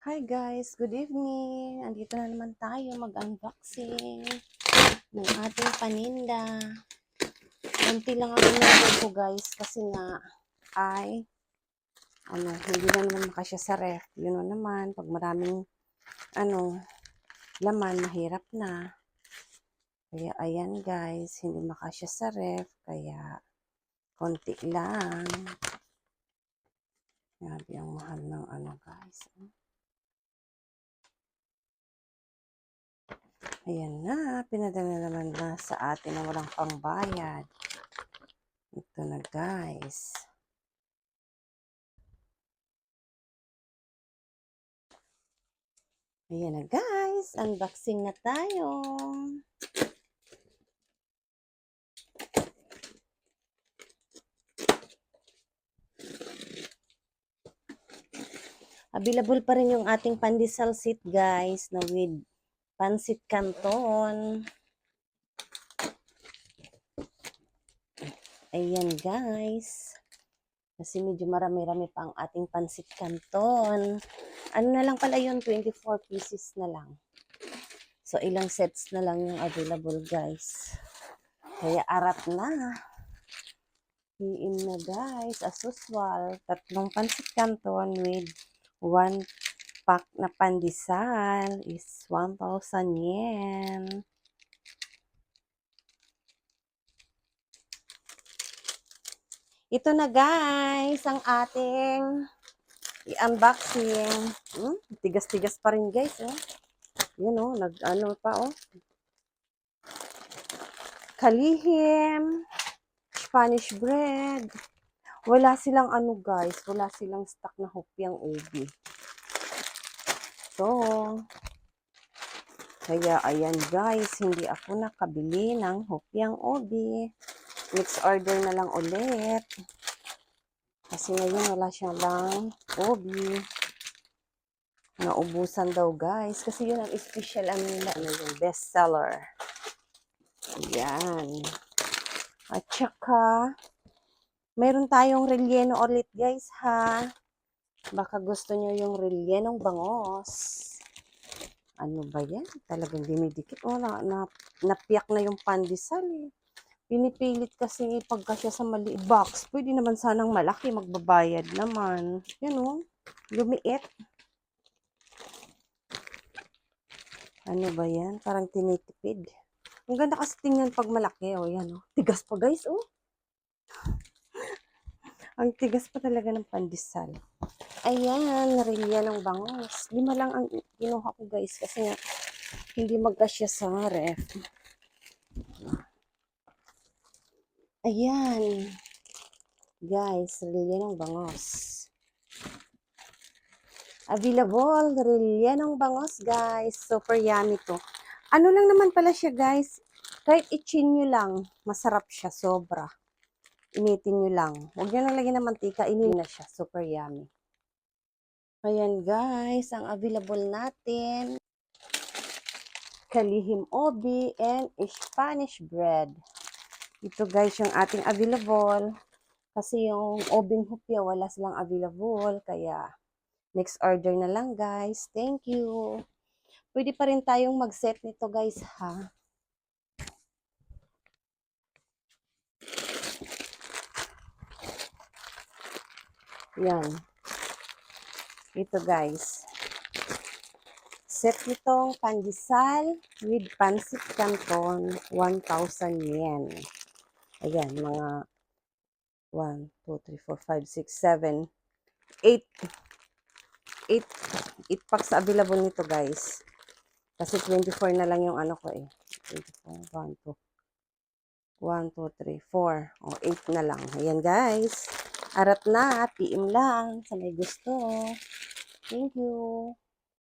Hi guys, good evening. Andito na naman tayo mag-unboxing ng ating paninda. Konti lang ang nilagay ko guys kasi nga ay hindi na naman makasya sa ref. Yun na naman, pag maraming laman, mahirap na. Kaya ayan guys, hindi makasya sa ref, kaya konti lang. Grabe ang mahal ng guys. Ayan na, pinadala naman na sa atin na walang pangbayad. Ito na guys. Ayan na guys, unboxing na tayo. Available pa rin yung ating pandesal seat guys na with pansit canton. Ayan guys. Kasi medyo marami-rami pa ang ating pansit canton. Ano na lang pala yun, 24 pieces na lang. So ilang sets na lang yung available guys. Kaya arat na. PM na guys, as usual. 3 pansit canton with 1 pack na pandesal is 1,000 yen. Ito na guys, ang ating i-unboxing. Tigas-tigas pa rin guys. Yun nag-ano pa Kalihim, Spanish bread. Wala silang guys, wala silang stock na hopyang ubi. So, kaya ayan guys, hindi ako nakabili ng hopyang ubi. Next order na lang ulit. Kasi ngayon wala siya lang ubi. Naubusan daw guys. Kasi yun ang special nila. Yung best seller. Ayan. At saka, meron tayong relleno ulit guys ha. Baka gusto nyo yung rellenong bangos. Ano ba yan? Talagang dinidikit. Napiyak na yung pandesal eh. Pinipilit kasi pagkasya sa maliit box. Pwede naman sanang malaki, magbabayad naman. Yan lumiit. Ano ba yan? Parang tinitipid. Ang ganda kasi tingnan pag malaki. Yan Tigas pa guys Ang tigas pa talaga ng pandesal. Ayan, narilya ng bangos. 5 lang ang kinuha ko guys kasi nga hindi magkasya sa ref. Ayan. Guys, narilya ng bangos. Available, narilya ng bangos guys. Super yummy to. Ano lang naman pala siya guys. Kahit i-chin nyo lang, masarap siya, sobra. Initin nyo lang. Huwag nyo lang lagyan ng mantika, inin na siya. Super yummy. Ayan guys, ang available natin. Kalihim obi and Spanish bread. Ito guys yung ating available. Kasi yung obing hupya wala silang available. Kaya next order na lang guys. Thank you. Pwede pa rin tayong mag-set nito guys ha. Yan. Ito guys. Set nitong pandesal with pansit canton, 1,000 yen. Ayan, mga 1, 2, 3, 4, 5, 6, 7, 8 packs available nito guys. Kasi 24 na lang yung ano ko 24, 1, 2, 3, 4. 8 na lang. Ayan guys. Arat na. PM lang sa may gusto. Thank you.